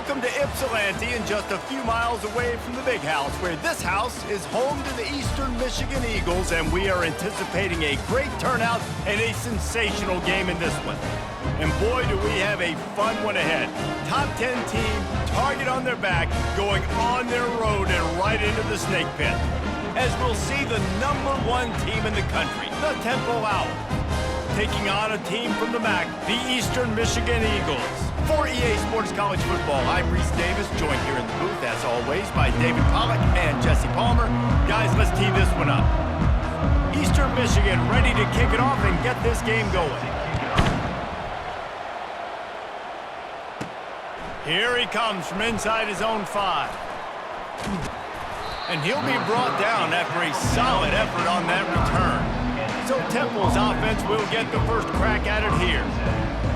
Welcome to Ypsilanti, and just a few miles away from the Big House, where this house is home to the Eastern Michigan Eagles, and we are anticipating a great turnout and a sensational game in this one. And boy, do we have a fun one ahead. Top 10 team, target on their back, going on their road and right into the snake pit. As we'll see the #1 team in the country, the Temple Owls, taking on a team from the MAC, the Eastern Michigan Eagles. For EA Sports College Football, I'm Reese Davis, joined here in the booth, as always, by David Pollack and Jesse Palmer. Guys, let's tee this one up. Eastern Michigan ready to kick it off and get this game going. Here he comes from inside his own 5. And he'll be brought down after a solid effort on that return. So Temple's offense will get the first crack at it here.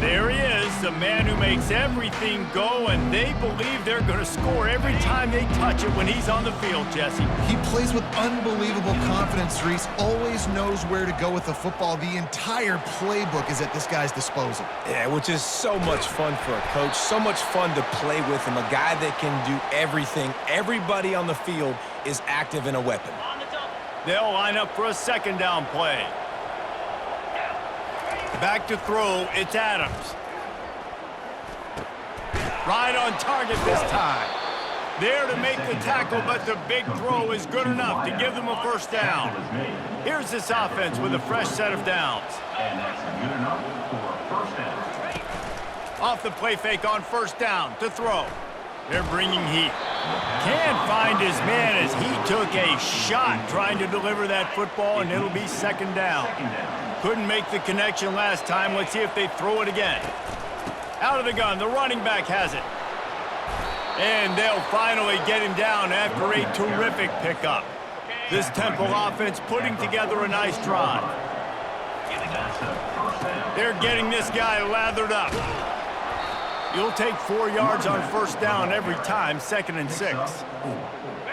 There he is, the man who makes everything go, and they believe they're going to score every time they touch it when he's on the field, Jesse. He plays with unbelievable confidence, Reese. Always knows where to go with the football. The entire playbook is at this guy's disposal. Yeah, which is so much fun for a coach, so much fun to play with him, a guy that can do everything. Everybody on the field is active and a weapon. They'll line up for a second down play. Back to throw, it's Adams. Right on target this time. There to make the tackle, but the big throw is good enough to give them a first down. Here's this offense with a fresh set of downs. Off the play fake on first down to throw. They're bringing heat. Can't find his man as he took a shot trying to deliver that football, and it'll be second down. Couldn't make the connection last time. Let's see if they throw it again. Out of the gun, the running back has it. And they'll finally get him down after a terrific pickup. This Temple offense putting together a nice drive. They're getting this guy lathered up. You'll take 4 yards on first down every time, 2nd and 6.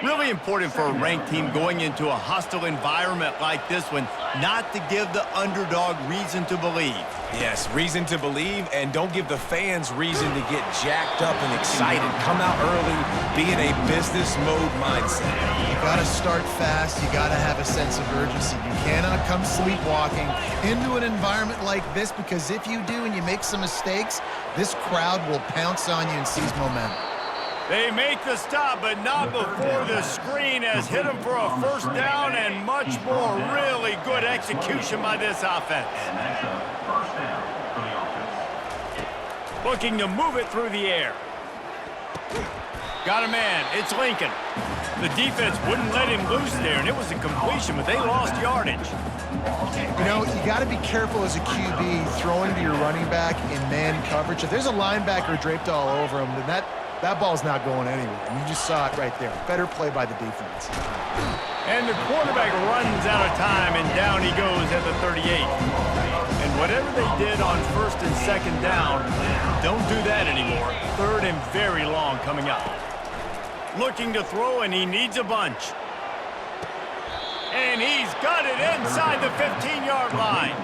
Really important for a ranked team going into a hostile environment like this one, not to give the underdog reason to believe. Yes, reason to believe, and don't give the fans reason to get jacked up and excited. Come out early, be in a business mode mindset. You gotta start fast. You gotta have a sense of urgency. You cannot come sleepwalking into an environment like this, because if you do and you make some mistakes, this crowd will pounce on you and seize momentum. They make the stop, but not before the screen has hit them for a first down and much more. Really good execution by this offense. Looking to move it through the air. Got a man. It's Lincoln. The defense wouldn't let him loose there, and it was a completion, but they lost yardage. You know, you got to be careful as a QB throwing to your running back in man coverage. If there's a linebacker draped all over him, then that ball's not going anywhere. And you just saw it right there. Better play by the defense. And the quarterback runs out of time, and down he goes at the 38. And whatever they did on first and second down, don't do that anymore. 3rd and very long coming up. Looking to throw, and he needs a bunch. And he's got it inside the 15-yard line.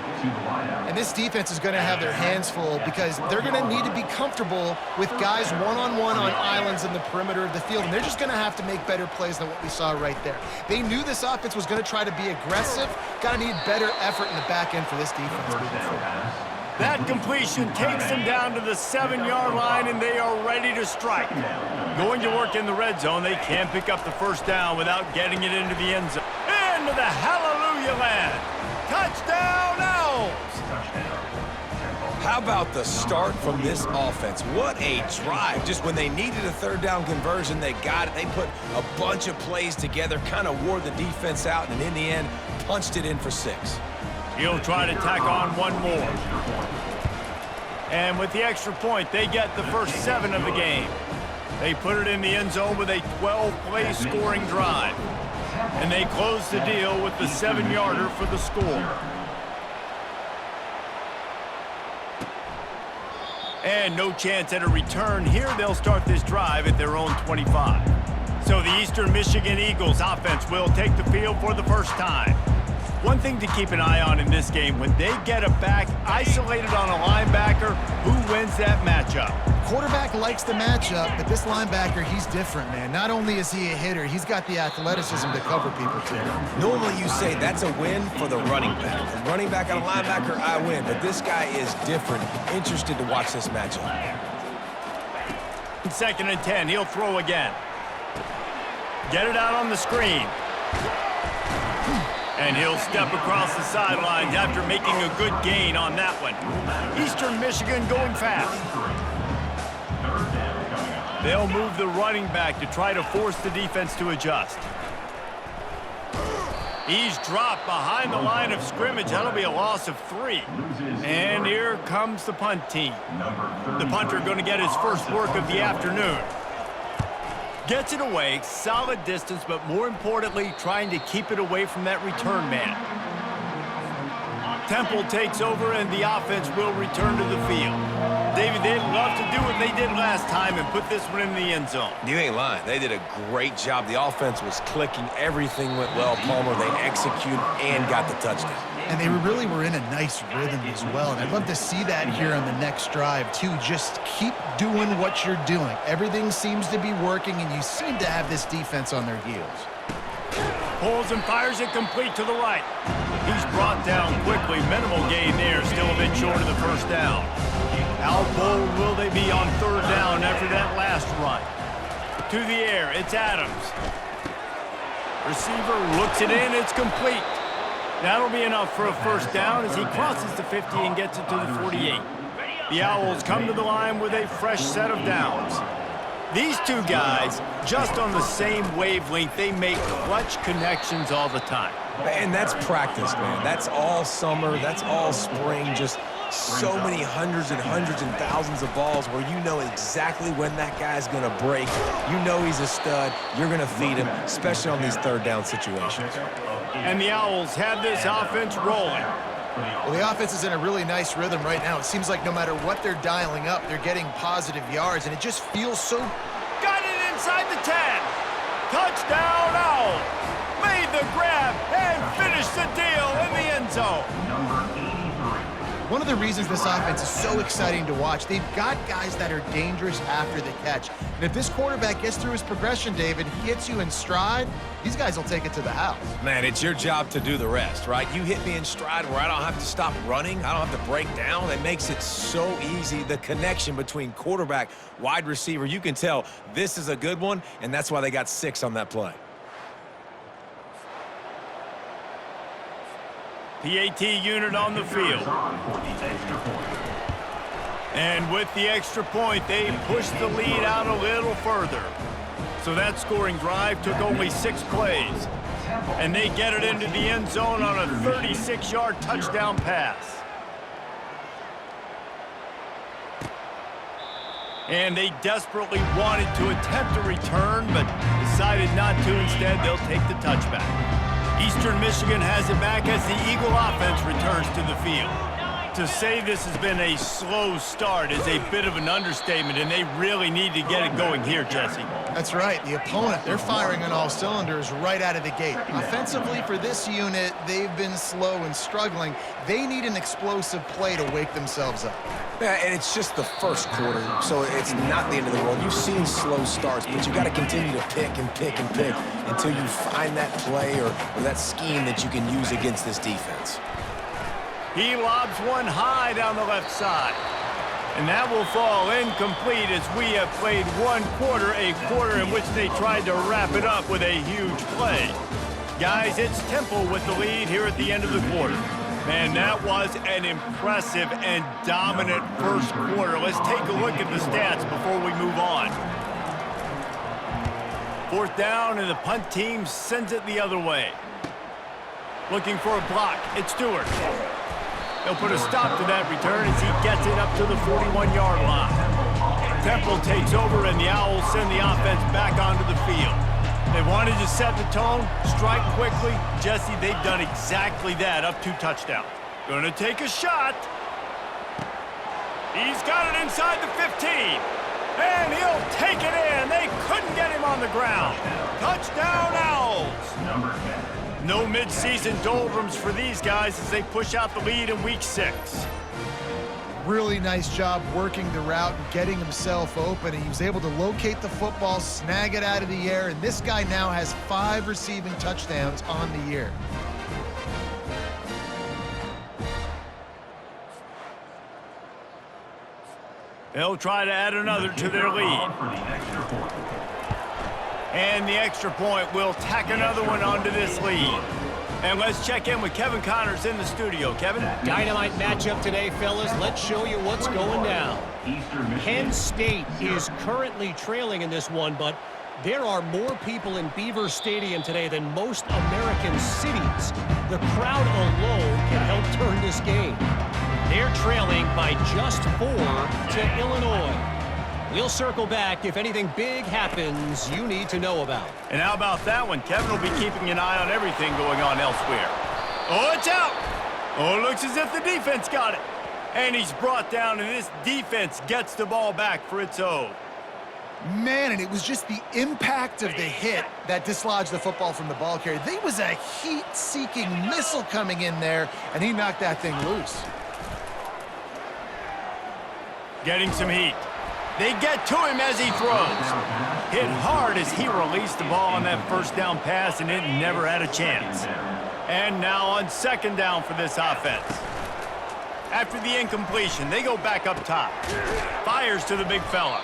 And this defense is going to have their hands full, because they're going to need to be comfortable with guys one-on-one on islands in the perimeter of the field, and they're just going to have to make better plays than what we saw right there. They knew this offense was going to try to be aggressive. Got to need better effort in the back end for this defense moving forward. That completion takes them down to the 7-yard line, and they are ready to strike. Going to work in the red zone, they can't pick up the first down without getting it into the end zone. Into the hallelujah land. Touchdown, Owls! How about the start from this offense? What a drive. Just when they needed a 3rd down conversion, they got it. They put a bunch of plays together, kind of wore the defense out, and in the end, punched it in for 6. He'll try to tack on one more. And with the extra point, they get the first 7 of the game. They put it in the end zone with a 12-play scoring drive. And they close the deal with the 7-yarder for the score. And no chance at a return here. They'll start this drive at their own 25. So the Eastern Michigan Eagles offense will take the field for the first time. One thing to keep an eye on in this game, when they get a back isolated on a linebacker, who wins that matchup? Quarterback likes the matchup, but this linebacker, he's different, man. Not only is he a hitter, he's got the athleticism to cover people, too. Normally you say that's a win for the running back. A running back on a linebacker, I win. But this guy is different. Interested to watch this matchup. 2nd and 10, he'll throw again. Get it out on the screen. And he'll step across the sidelines after making a good gain on that one. Eastern Michigan going fast. They'll move the running back to try to force the defense to adjust. He's dropped behind the line of scrimmage. That'll be a loss of 3. And here comes the punt team. The punter going to get his first work of the afternoon. Gets it away, solid distance, but more importantly, trying to keep it away from that return man. Temple takes over, and the offense will return to the field. David, they'd love to do what they did last time and put this one in the end zone. You ain't lying. They did a great job. The offense was clicking. Everything went well. Palmer, they executed and got the touchdown. And they really were in a nice rhythm as well. And I'd love to see that here on the next drive, too. Just keep doing what you're doing. Everything seems to be working, and you seem to have this defense on their heels. Pulls and fires it complete to the right. He's brought down quickly. Minimal gain there. Still a bit short of the first down. How bold will they be on 3rd down after that last run? To the air, it's Adams. Receiver looks it in. It's complete. That'll be enough for a first down as he crosses the 50 and gets it to the 48. The Owls come to the line with a fresh set of downs. These two guys, just on the same wavelength, they make clutch connections all the time. And that's practice, man. That's all summer. That's all spring. Just so many hundreds and thousands of balls where you know exactly when that guy's going to break. You know he's a stud. You're going to feed him, especially on these 3rd down situations. And the Owls have this offense rolling. Well, the offense is in a really nice rhythm right now. It seems like no matter what they're dialing up, they're getting positive yards, and it just feels so... Got it inside the 10. Touchdown, Owls. Made the grab and finished the deal in the end zone. One of the reasons this offense is so exciting to watch, they've got guys that are dangerous after the catch. And if this quarterback gets through his progression, David, he hits you in stride, these guys will take it to the house. Man, it's your job to do the rest, right? You hit me in stride where I don't have to stop running. I don't have to break down. It makes it so easy. The connection between quarterback, wide receiver, you can tell this is a good one, and that's why they got 6 on that play. PAT unit on the field. And with the extra point, they pushed the lead out a little further. So that scoring drive took only 6 plays. And they get it into the end zone on a 36-yard touchdown pass. And they desperately wanted to attempt a return, but decided not to. Instead, they'll take the touchback. Eastern Michigan has it back as the Eagle offense returns to the field. To say this has been a slow start is a bit of an understatement, and they really need to get it going here, Jesse. That's right. The opponent, they're firing on all cylinders right out of the gate. Offensively, for this unit, they've been slow and struggling. They need an explosive play to wake themselves up. Yeah, and it's just the first quarter, so it's not the end of the world. You've seen slow starts, but you got to continue to pick and pick and pick until you find that play or that scheme that you can use against this defense. He lobs one high down the left side. And that will fall incomplete as we have played one quarter, a quarter in which they tried to wrap it up with a huge play. Guys, it's Temple with the lead here at the end of the quarter. Man, that was an impressive and dominant first quarter. Let's take a look at the stats before we move on. 4th down, and the punt team sends it the other way. Looking for a block. It's Stewart. They'll put a stop to that return as he gets it up to the 41-yard line. Temple takes over, and the Owls send the offense back onto the field. They wanted to set the tone, strike quickly. Jesse, they've done exactly that, up 2 touchdowns. Gonna take a shot. He's got it inside the 15. And he'll take it in. They couldn't get him on the ground. Touchdown, Owls. No midseason doldrums for these guys as they push out the lead in Week 6. Really nice job working the route and getting himself open. He was able to locate the football, snag it out of the air, and this guy now has 5 receiving touchdowns on the year. They'll try to add another to their lead. And the extra point will tack another one onto this lead. And let's check in with Kevin Connors in the studio. Kevin? Dynamite matchup today, fellas. Let's show you what's going down. Penn State is currently trailing in this one, but there are more people in Beaver Stadium today than most American cities. The crowd alone can help turn this game. They're trailing by just 4 to Illinois. We'll circle back if anything big happens you need to know about. And how about that one? Kevin will be keeping an eye on everything going on elsewhere. Oh, it's out! Oh, it looks as if the defense got it. And he's brought down, and this defense gets the ball back for its own. Man, and it was just the impact of the hit that dislodged the football from the ball carrier. There was a heat-seeking missile coming in there, and he knocked that thing loose. Getting some heat. They get to him as he throws. Hit hard as he released the ball on that first down pass, and it never had a chance. And now on second down for this offense. After the incompletion, they go back up top. Fires to the big fella.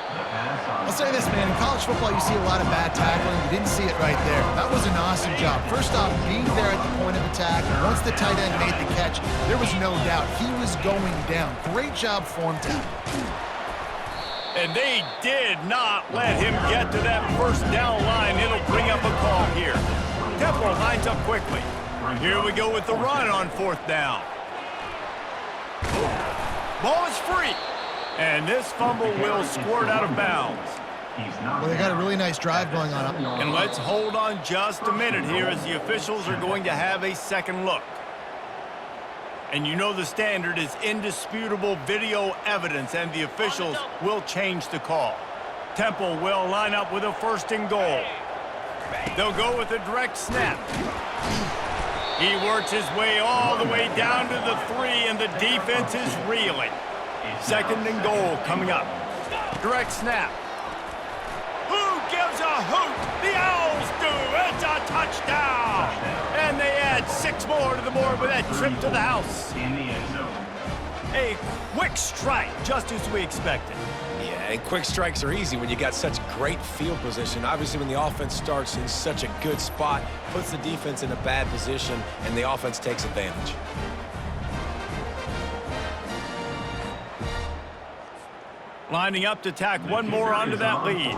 I'll say this, man. In college football, you see a lot of bad tackling. You didn't see it right there. That was an awesome job. First off, being there at the point of attack, and once the tight end made the catch, there was no doubt he was going down. Great job form tackle. And they did not let him get to that first down line. It'll bring up a call here. Temple lines up quickly. Here we go with the run on fourth down. Ball is free. And this fumble will squirt out of bounds. Well, they got a really nice drive going on. And let's hold on just a minute here as the officials are going to have a second look. And you know the standard is indisputable video evidence, and the officials will change the call. Temple will line up with a first and goal. They'll go with a direct snap. He works his way all the way down to the 3, and the defense is reeling. Second and goal coming up. Direct snap. Who gives a hoot? The Owls do. It's a touchdown. And they add 6 more to the board with that trip to the house. A quick strike, just as we expected. Yeah, and quick strikes are easy when you got such great field position. Obviously, when the offense starts in such a good spot, puts the defense in a bad position, and the offense takes advantage. Lining up to tack one more onto that lead.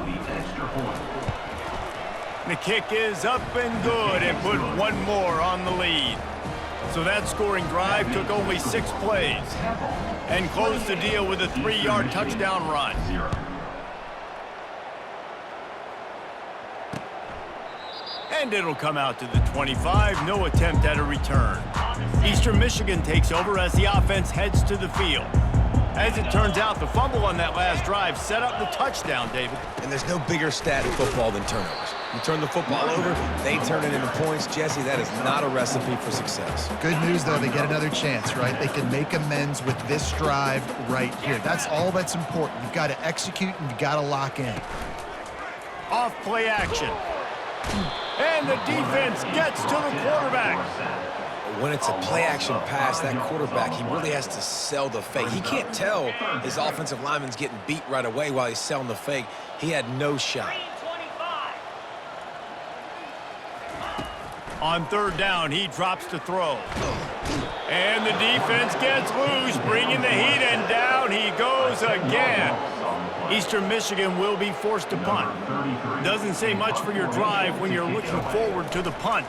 The kick is up and good, and put one more on the lead. So that scoring drive took only 6 plays and closed the deal with a 3-yard touchdown run. And it'll come out to the 25. No attempt at a return. Eastern Michigan takes over as the offense heads to the field. As it turns out, the fumble on that last drive set up the touchdown, David. And there's no bigger stat in football than turnovers. You turn the football over, they turn it into points. Jesse, that is not a recipe for success. Good news, though, they get another chance, right? They can make amends with this drive right here. That's all that's important. You've got to execute, and you've got to lock in. Off play action. And the defense gets to the quarterback. When it's a play-action pass, that quarterback, he really has to sell the fake. He can't tell his offensive lineman's getting beat right away while he's selling the fake. He had no shot. On third down, he drops to throw. And the defense gets loose, bringing the heat, and down he goes again. Eastern Michigan will be forced to punt. Doesn't say much for your drive when you're looking forward to the punt.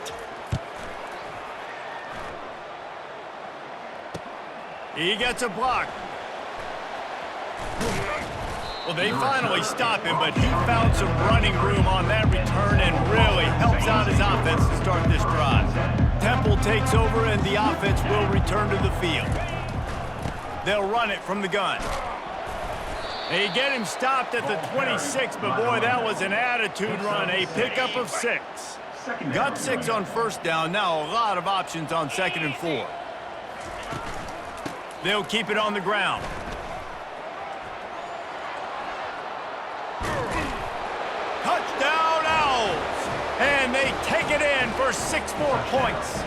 He gets a block. Well, they finally stop him, but he found some running room on that return and really helps out his offense to start this drive. Temple takes over, and the offense will return to the field. They'll run it from the gun. They get him stopped at the 26, but boy, that was an attitude run, a pickup of 6. Got 6 on first down, now a lot of options on second and 4. They'll keep it on the ground. take it in for 6 more points.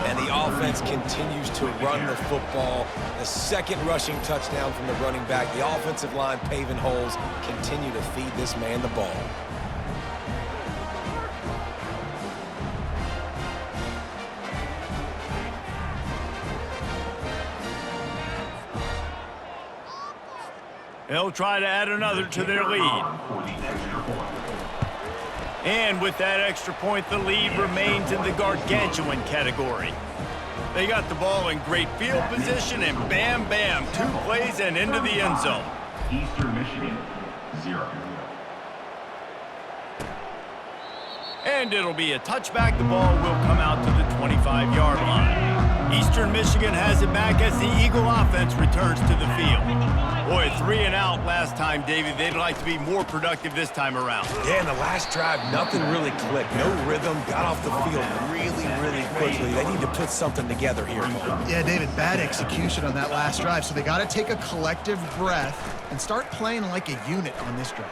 And the offense continues to run the football. The second rushing touchdown from the running back. The offensive line paving holes. Continue to feed this man the ball. They'll try to add another to their lead. And with that extra point, the lead remains in the gargantuan category. They got the ball in great field position, and bam, bam, 2 plays and into the end zone. Eastern Michigan, 0. And it'll be a touchback. The ball will come out to the 25-yard line. Eastern Michigan has it back as the Eagle offense returns to the field. Boy, 3 and out last time, David. They'd like to be more productive this time around. Yeah, in the last drive, nothing really clicked. No rhythm, got off the field really, really quickly. They need to put something together here. Yeah, David, bad execution on that last drive, so they got to take a collective breath and start playing like a unit on this drive.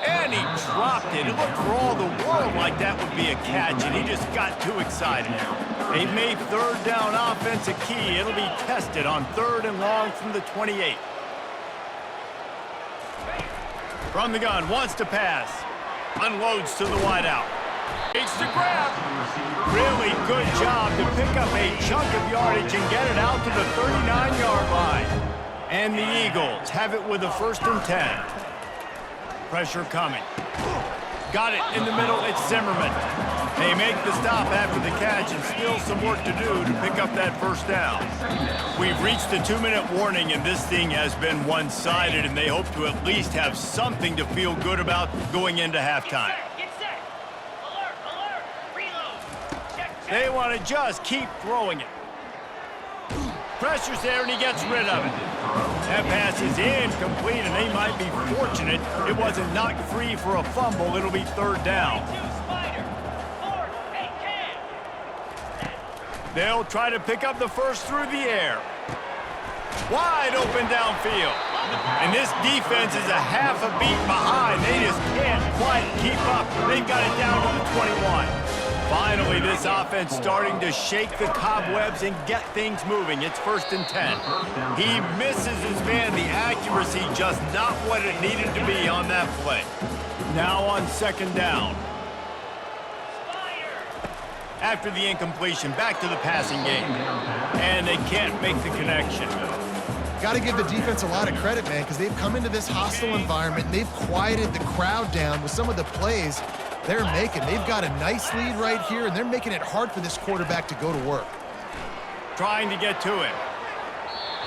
And he dropped it. It looked for all the world like that would be a catch, and he just got too excited. They've made third down offense a key. It'll be tested on 3rd and long from the 28. From the gun, wants to pass. Unloads to the wideout. Takes the grab. Really good job to pick up a chunk of yardage and get it out to the 39-yard line. And the Eagles have it with a 1st and 10. Pressure coming. Got it in the middle. It's Zimmerman. They make the stop after the catch, and still some work to do to pick up that 1st down. We've reached the 2-minute warning, and this thing has been one-sided, and they hope to at least have something to feel good about going into halftime. Get set. Alert, alert. Reload. Check. They want to just keep throwing it. Pressure's there, and he gets rid of it. That pass is incomplete, and they might be fortunate it wasn't knocked free for a fumble. It'll be 3rd down. They'll try to pick up the 1st through the air. Wide open downfield. And this defense is a half a beat behind. They just can't quite keep up. They've got it down to the 21. Finally, this offense starting to shake the cobwebs and get things moving. It's 1st and 10. He misses his man. The accuracy just not what it needed to be on that play. Now on 2nd down. After the incompletion, back to the passing game. And they can't make the connection. Got to give the defense a lot of credit, man, because they've come into this hostile environment, and they've quieted the crowd down with some of the plays they're making. They've got a nice lead right here, and they're making it hard for this quarterback to go to work. Trying to get to him.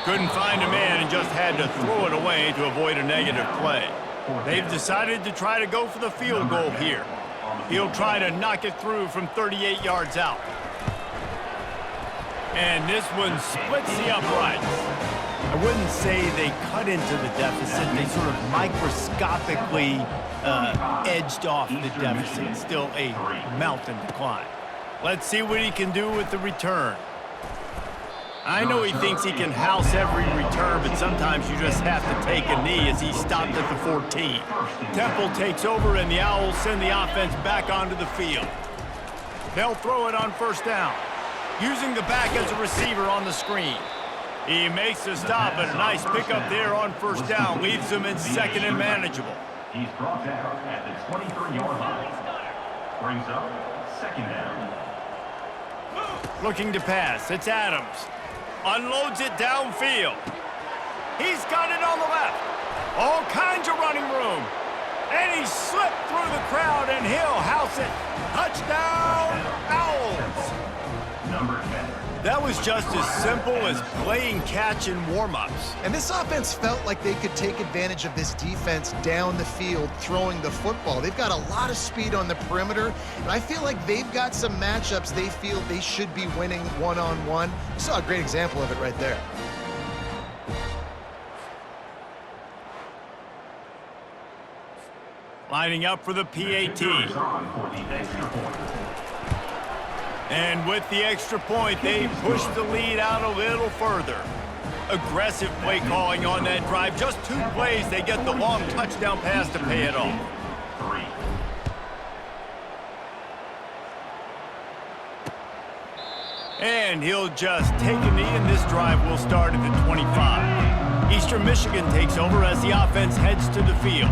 Couldn't find a man and just had to throw it away to avoid a negative play. They've decided to try to go for the field goal here. He'll try to knock it through from 38 yards out. And this one splits the uprights. I wouldn't say they cut into the deficit. They sort of microscopically edged off the deficit. Still a mountain to climb. Let's see what he can do with the return. I know he thinks he can house every return, but sometimes you just have to take a knee as he stopped at the 14. Temple takes over, and the Owls send the offense back onto the field. They'll throw it on 1st down, using the back as a receiver on the screen. He makes the stop, but a nice pickup there on 1st down leaves him in 2nd and manageable. He's brought down at the 23-yard line. Brings up 2nd down. Looking to pass. It's Adams. Unloads it downfield. He's got it on the left. All kinds of running room. And he slipped through the crowd, and he'll house it. Touchdown, Owls. Number 10. That was just as simple as playing catch in warm-ups. And this offense felt like they could take advantage of this defense down the field throwing the football. They've got a lot of speed on the perimeter, and I feel like they've got some matchups they feel they should be winning one-on-one. You saw a great example of it right there. Lining up for the PAT. And with the extra point, they push the lead out a little further. Aggressive play calling on that drive. Just 2 plays, they get the long touchdown pass to pay it off. And he'll just take a knee, and this drive will start at the 25. Eastern Michigan takes over as the offense heads to the field.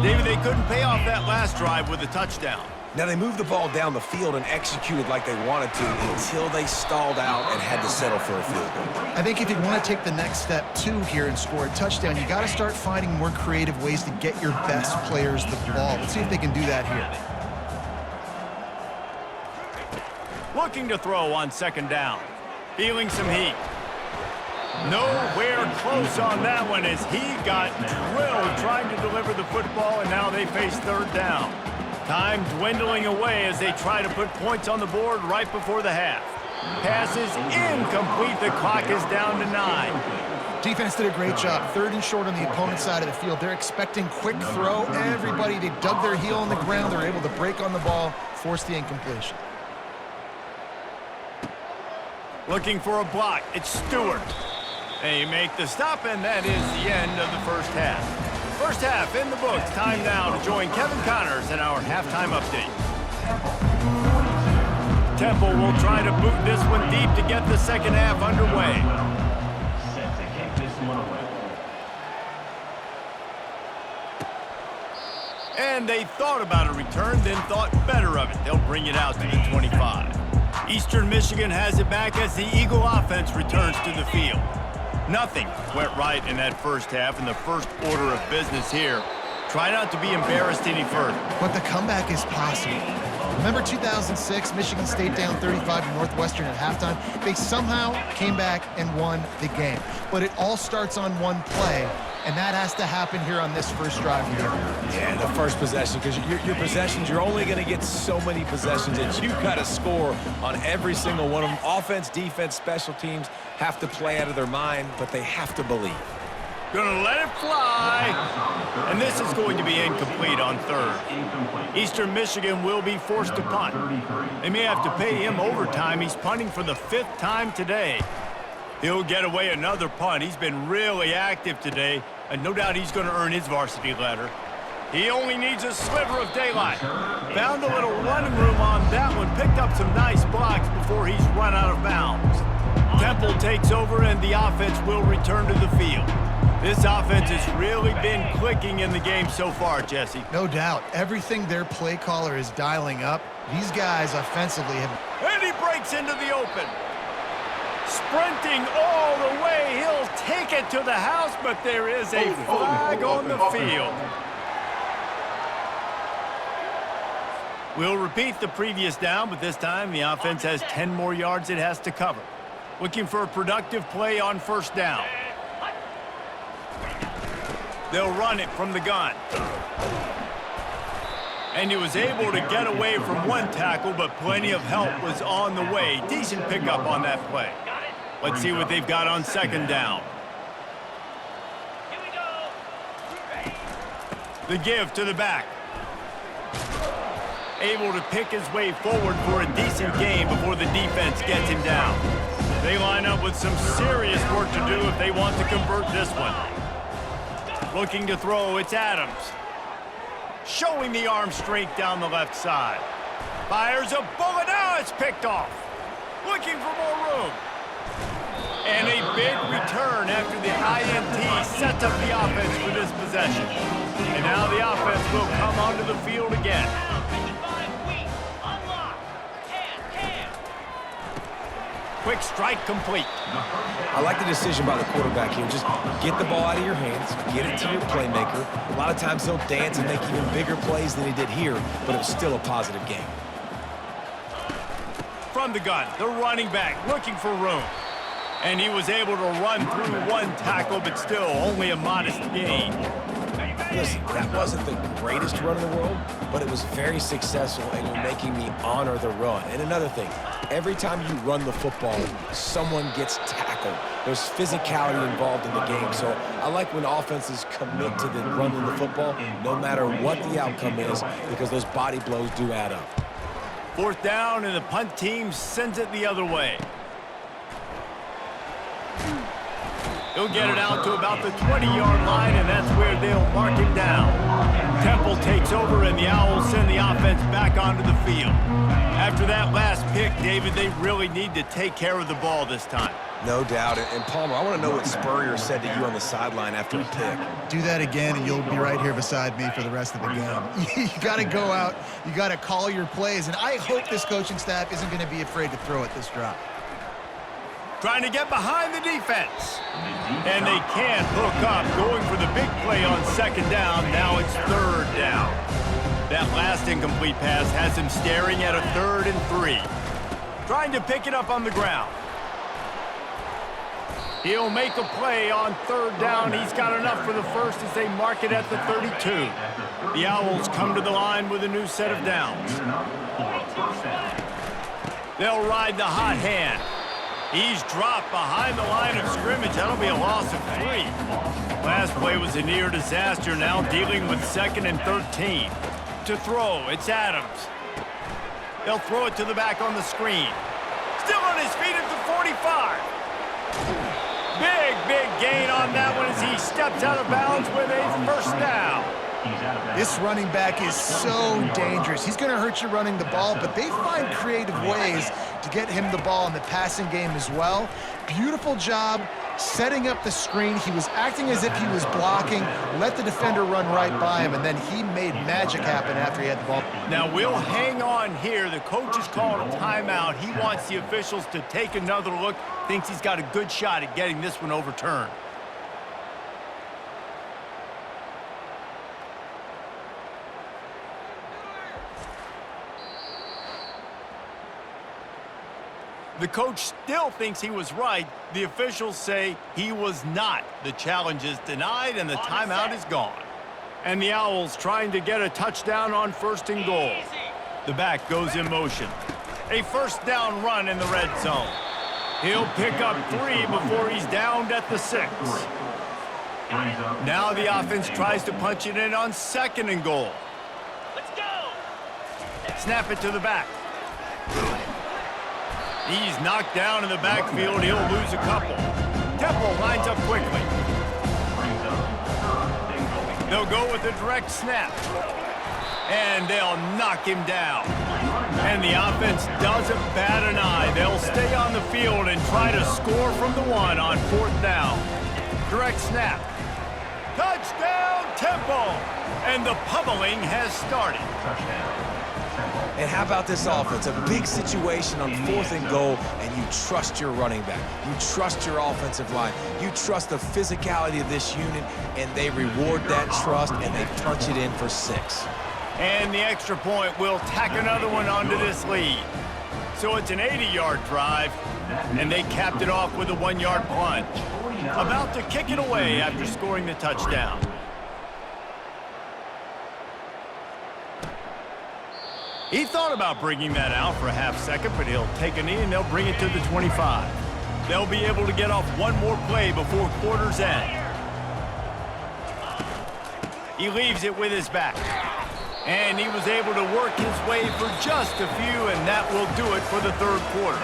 David, they couldn't pay off that last drive with a touchdown. Now, they moved the ball down the field and executed like they wanted to until they stalled out and had to settle for a field goal. I think if you want to take the next step, too, here and score a touchdown, you got to start finding more creative ways to get your best players the ball. Let's see if they can do that here. Looking to throw on second down. Feeling some heat. Nowhere close on that one as he got drilled trying to deliver the football, and now they face third down. Time dwindling away as they try to put points on the board right before the half. Pass is incomplete. The clock is down to 9. Defense did a great job. Third and short on the opponent's side of the field. They're expecting quick throw. Everybody, they dug their heel on the ground. They're able to break on the ball, force the incompletion. Looking for a block. It's Stewart. They make the stop, and that is the end of the first half. First half in the books. Time now to join Kevin Connors in our halftime update. Temple will try to boot this one deep to get the second half underway. Set to kick this one away. And they thought about a return, then thought better of it. They'll bring it out to the 25. Eastern Michigan has it back as the Eagle offense returns to the field. Nothing went right in that first half, and the first order of business here. Try not to be embarrassed any further. But the comeback is possible. Remember 2006, Michigan State down 35 to Northwestern at halftime? They somehow came back and won the game. But it all starts on one play, and that has to happen here on this first drive here. Yeah, the first possession, because your possessions, you're only going to get so many possessions that you got to score on every single one of them. Offense, defense, special teams have to play out of their mind, but they have to believe. Gonna let it fly. And this is going to be incomplete on third. Eastern Michigan will be forced to punt. They may have to pay him overtime. He's punting for the 5th time today. He'll get away another punt. He's been really active today, and no doubt he's going to earn his varsity letter. He only needs a sliver of daylight. Found a little running room on that one. Picked up some nice blocks before he's run out of bounds. Temple takes over, and the offense will return to the field. This offense has really been clicking in the game so far, Jesse. No doubt. Everything their play caller is dialing up, these guys offensively have... And he breaks into the open. Sprinting all the way. He'll take it to the house, but there is a flag on the field. We'll repeat the previous down, but this time the offense has 10 more yards it has to cover. Looking for a productive play on first down. They'll run it from the gun. And he was able to get away from one tackle, but plenty of help was on the way. Decent pickup on that play. Let's see what they've got on second down. Here we go. The give to the back. Able to pick his way forward for a decent gain before the defense gets him down. They line up with some serious work to do if they want to convert this one. Looking to throw, it's Adams. Showing the arm strength down the left side. Fires a bullet, now it's picked off. Looking for more room. And a big return after the INT sets up the offense for this possession. And now the offense will come onto the field again. Quick strike complete. I like the decision by the quarterback here. Just get the ball out of your hands, get it to your playmaker. A lot of times he'll dance and make even bigger plays than he did here, but it was still a positive game. From the gun, the running back looking for room. And he was able to run through one tackle, but still only a modest gain. Listen, that wasn't the greatest run in the world, but it was very successful, and you're making me honor the run. And another thing, every time you run the football, someone gets tackled. There's physicality involved in the game, so I like when offenses commit to the running the football, no matter what the outcome is, because those body blows do add up. Fourth down, and the punt team sends it the other way. He'll get it out to about the 20-yard line, and that's where they'll mark him down. Temple takes takes over, and the Owls send the offense back onto the field. After that last pick, David, they really need to take care of the ball this time. No doubt. And Palmer, I want to know what Spurrier said to you on the sideline after a pick. Do that again, and you'll be right here beside me for the rest of the game. You got to go out. You got to call your plays, and I hope this coaching staff isn't going to be afraid to throw at this drop. Trying to get behind the defense. And they can't hook up, going for the big play on second down. Now it's third down. That last incomplete pass has him staring at a 3rd and 3. Trying to pick it up on the ground. He'll make a play on 3rd down. He's got enough for the first as they mark it at the 32. The Owls come to the line with a new set of downs. They'll ride the hot hand. He's dropped behind the line of scrimmage. That'll be a loss of 3. Last play was a near disaster. Now dealing with 2nd and 13. To throw, it's Adams. They'll throw it to the back on the screen. Still on his feet at the 45. Big gain on that one as he steps out of bounds with a first down. This running back is so dangerous. He's going to hurt you running the ball, but they find creative ways to get him the ball in the passing game as well. Beautiful job setting up the screen. He was acting as if he was blocking, let the defender run right by him, and then he made magic happen after he had the ball. Now we'll hang on here. The coach has called a timeout. He wants the officials to take another look. Thinks he's got a good shot at getting this one overturned. The coach still thinks he was right. The officials say he was not. The challenge is denied, and the timeout is gone. And the Owls trying to get a touchdown on 1st and goal. The back goes in motion. A first down run in the red zone. He'll pick up 3 before he's downed at the 6. Now the offense tries to punch it in on 2nd and goal. Let's go. Snap it to the back. He's knocked down in the backfield. He'll lose a couple. Temple lines up quickly. They'll go with a direct snap. And they'll knock him down. And the offense doesn't bat an eye. They'll stay on the field and try to score from the 1 on 4th down. Direct snap. Touchdown, Temple! And the pummeling has started. And how about this offense? A big situation on 4th and goal, and you trust your running back. You trust your offensive line. You trust the physicality of this unit, and they reward that trust, and they punch it in for 6. And the extra point will tack another one onto this lead. So it's an 80-yard drive, and they capped it off with a 1-yard plunge. About to kick it away after scoring the touchdown. He thought about bringing that out for a half second, but he'll take a knee and they'll bring it to the 25. They'll be able to get off one more play before quarter's end. He leaves it with his back. And he was able to work his way for just a few, and that will do it for the 3rd quarter.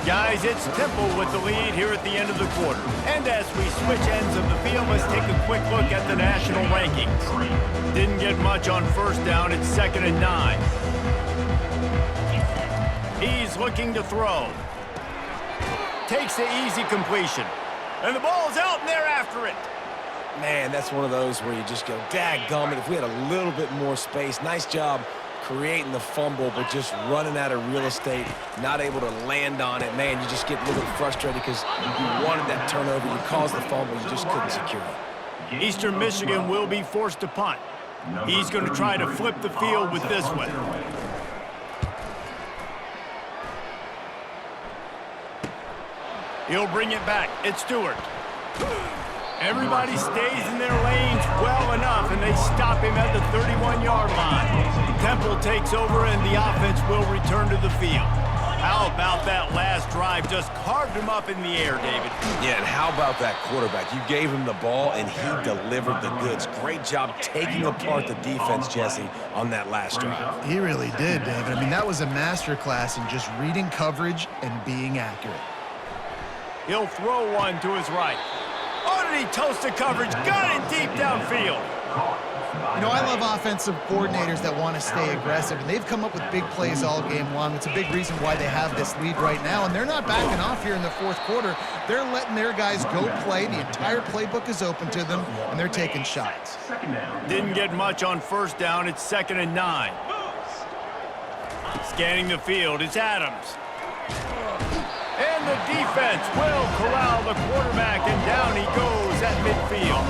Guys, it's Temple with the lead here at the end of the quarter. And as we switch ends of the field, let's take a quick look at the national rankings. Didn't get much on 1st down. It's 2nd and 9. He's looking to throw. Takes the easy completion. And the ball's out, and they're after it. Man, that's one of those where you just go, dadgummit, if we had a little bit more space. Nice job creating the fumble, but just running out of real estate, not able to land on it. Man, you just get a little bit frustrated because you wanted that turnover. You caused the fumble. You just couldn't secure it. Eastern Michigan will be forced to punt. He's going to try to flip the field with this one. He'll bring it back. It's Stewart. Everybody stays in their lanes well enough, and they stop him at the 31-yard line. Temple takes over, and the offense will return to the field. How about that last drive? Just carved him up in the air, David. Yeah, and how about that quarterback? You gave him the ball, and he delivered the goods. Great job taking apart the defense, Jesse, on that last drive. He really did, David. I mean, that was a masterclass in just reading coverage and being accurate. He'll throw one to his right. Oh, did he toast the coverage? Got it deep downfield. You know, I love offensive coordinators that want to stay aggressive, and they've come up with big plays all game long. It's a big reason why they have this lead right now, and they're not backing off here in the fourth quarter. They're letting their guys go play. The entire playbook is open to them, and they're taking shots. Didn't get much on first down. It's 2nd and 9. Scanning the field, it's Adams. And the defense will corral the quarterback, and down he goes at midfield.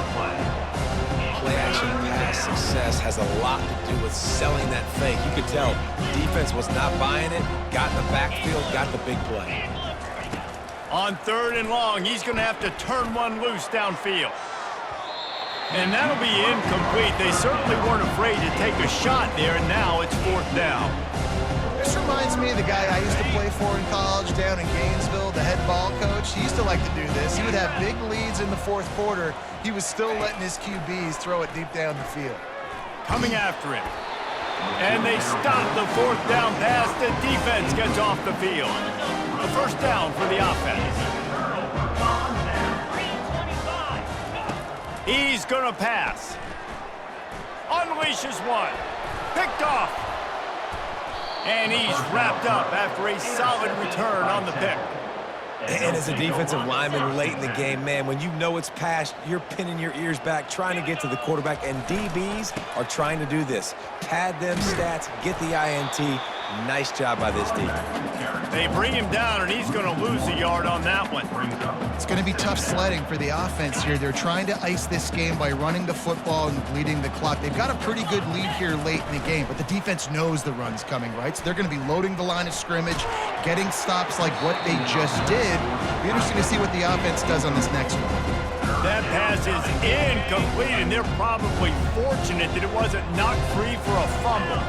Play-action pass success has a lot to do with selling that fake. You could tell defense was not buying it, got in the backfield, got the big play. On 3rd and long, he's going to have to turn one loose downfield. And that'll be incomplete. They certainly weren't afraid to take a shot there, and now it's 4th down. This reminds me of the guy I used to play for in college down in Gainesville, the head ball coach. He used to like to do this. He would have big leads in the fourth quarter. He was still letting his QBs throw it deep down the field. Coming after him. And they stop the 4th down pass. The defense gets off the field. A 1st down for the offense. He's going to pass. Unleashes one. Picked off. And he's wrapped up after a solid return on the pick. And as a defensive lineman late in the game, man, when you know it's past, you're pinning your ears back, trying to get to the quarterback, and DBs are trying to do this. Pad them stats, get the INT. Nice job by this defense. They bring him down, and he's going to lose a yard on that one. It's going to be tough sledding for the offense here. They're trying to ice this game by running the football and bleeding the clock. They've got a pretty good lead here late in the game, but the defense knows the run's coming, right? So they're going to be loading the line of scrimmage, getting stops like what they just did. Be interesting to see what the offense does on this next one. That pass is incomplete, and they're probably fortunate that it wasn't knocked free for a fumble.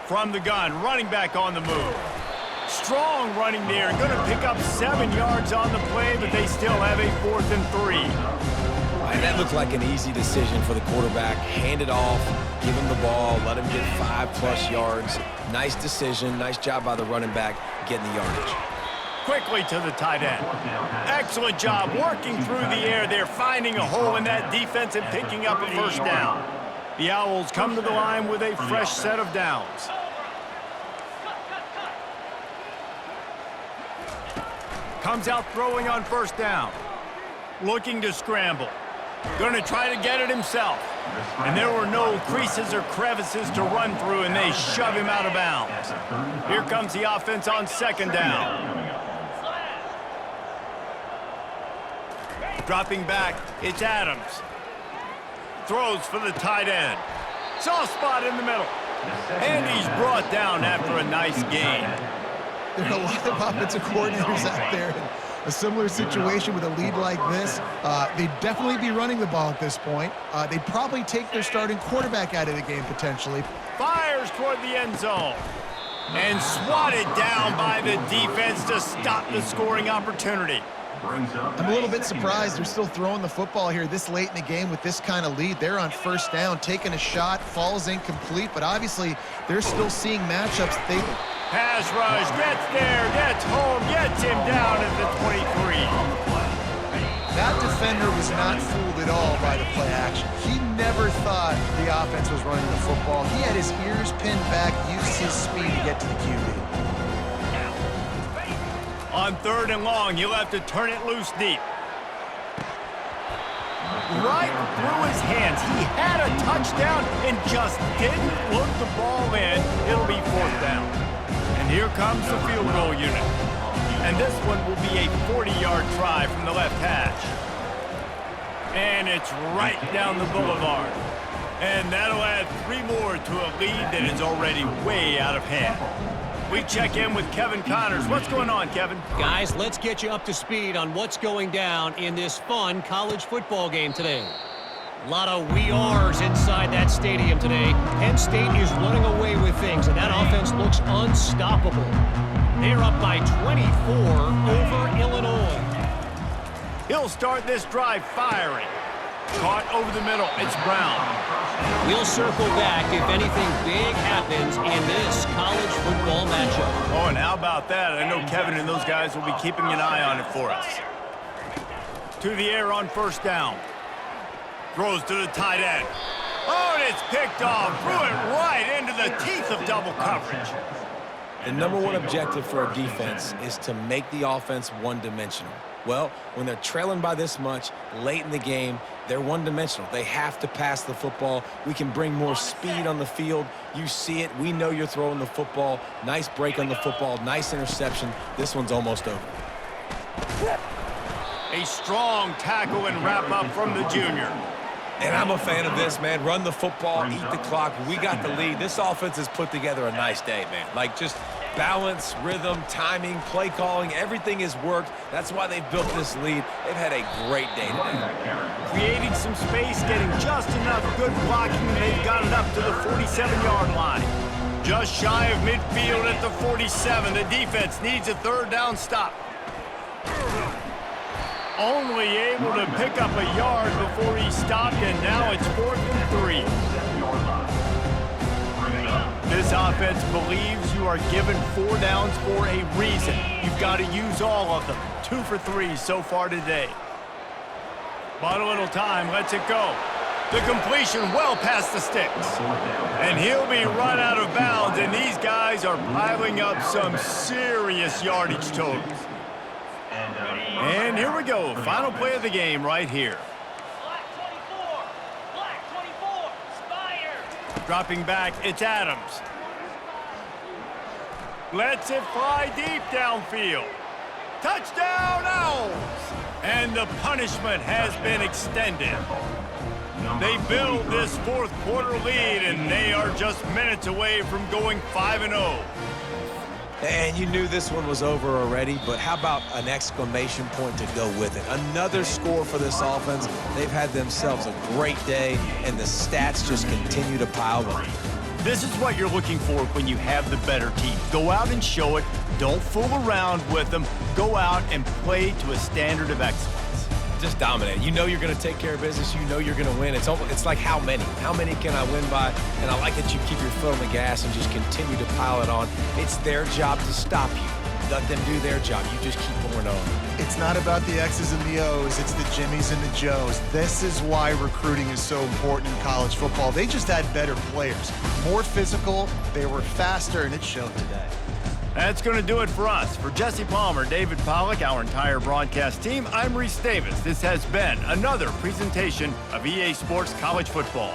From the gun, running back on the move. Strong running there, going to pick up 7 yards on the play, but they still have a 4th and 3. And that looked like an easy decision for the quarterback. Hand it off, give him the ball, let him get 5+ yards. Nice decision, nice job by the running back getting the yardage. Quickly to the tight end. Excellent job working through the air there, finding a hole in that defense and picking up a 1st down. The Owls come to the line with a fresh set of downs. Comes out throwing on 1st down. Looking to scramble. Going to try to get it himself. And there were no creases or crevices to run through, and they shove him out of bounds. Here comes the offense on 2nd down. Dropping back, it's Adams. Throws for the tight end. Soft spot in the middle. And he's brought down after a nice gain. There are a lot of offensive coordinators out there in a similar situation with a lead like this. They'd definitely be running the ball at this point. They'd probably take their starting quarterback out of the game potentially. Fires toward the end zone. And swatted down by the defense to stop the scoring opportunity. I'm a little bit surprised they're still throwing the football here this late in the game with this kind of lead. They're on 1st down, taking a shot, falls incomplete, but obviously they're still seeing matchups. Pass rush, gets there, gets home, gets him down at the 23. That defender was not fooled at all by the play action. He never thought the offense was running the football. He had his ears pinned back, used his speed to get to the QB. On 3rd and long, he'll have to turn it loose deep. Right through his hands. He had a touchdown and just didn't look the ball in. It'll be 4th down. And here comes the field goal unit. And this one will be a 40-yard try from the left hash. And it's right down the boulevard. And that'll add 3 more to a lead that is already way out of hand. We check in with Kevin Connors. What's going on, Kevin? Guys, let's get you up to speed on what's going down in this fun college football game today. A lot of we are's inside that stadium today. Penn State is running away with things, and that offense looks unstoppable. They're up by 24 over Illinois. He'll start this drive firing. Caught over the middle. It's Brown. We'll circle back if anything big happens in this college football matchup. Oh, and how about that? I know Kevin and those guys will be keeping an eye on it for us. To the air on 1st down. Throws to the tight end. Oh, and it's picked off. Threw it right into the teeth of double coverage. The number one objective for a defense is to make the offense one-dimensional. Well, when they're trailing by this much late in the game, they're one-dimensional. They have to pass the football. We can bring more speed on the field. You see it. We know you're throwing the football. Nice break on the football. Nice interception. This one's almost over. A strong tackle and wrap-up from the junior. And I'm a fan of this, man. Run the football, eat the clock. We got the lead. This offense has put together a nice day, man. Like, just balance, rhythm, timing, play calling, everything has worked. That's why they've built this lead. They've had a great day today. Creating some space, getting just enough good blocking, and they've got it up to the 47-yard line. Just shy of midfield at the 47. The defense needs a third down stop. Only able to pick up a yard before he stopped, and now it's 4th and 3. This offense believes you are given 4 downs for a reason. You've got to use all of them. 2 for 3 so far today. But a little time, lets it go. The completion well past the sticks. And he'll be run out of bounds, and these guys are piling up some serious yardage totals. And here we go, final play of the game right here. Black 24, Spire. Dropping back, it's Adams. Lets it fly deep downfield. Touchdown, Owls! And the punishment has been extended. They build this fourth quarter lead, and they are just minutes away from going 5-0. And you knew this one was over already, but how about an exclamation point to go with it? Another score for this offense. They've had themselves a great day, and the stats just continue to pile on. This is what you're looking for when you have the better team. Go out and show it. Don't fool around with them. Go out and play to a standard of excellence. Just dominate. You know you're going to take care of business. You know you're going to win. It's like how many? How many can I win by? And I like that you keep your foot on the gas and just continue to pile it on. It's their job to stop you. Let them do their job. You just keep pouring on. It's not about the X's and the O's. It's the Jimmies and the Joes. This is why recruiting is so important in college football. They just had better players. More physical, they were faster, and it showed today. That's going to do it for us. For Jesse Palmer, David Pollack, our entire broadcast team, I'm Reese Davis. This has been another presentation of EA Sports College Football.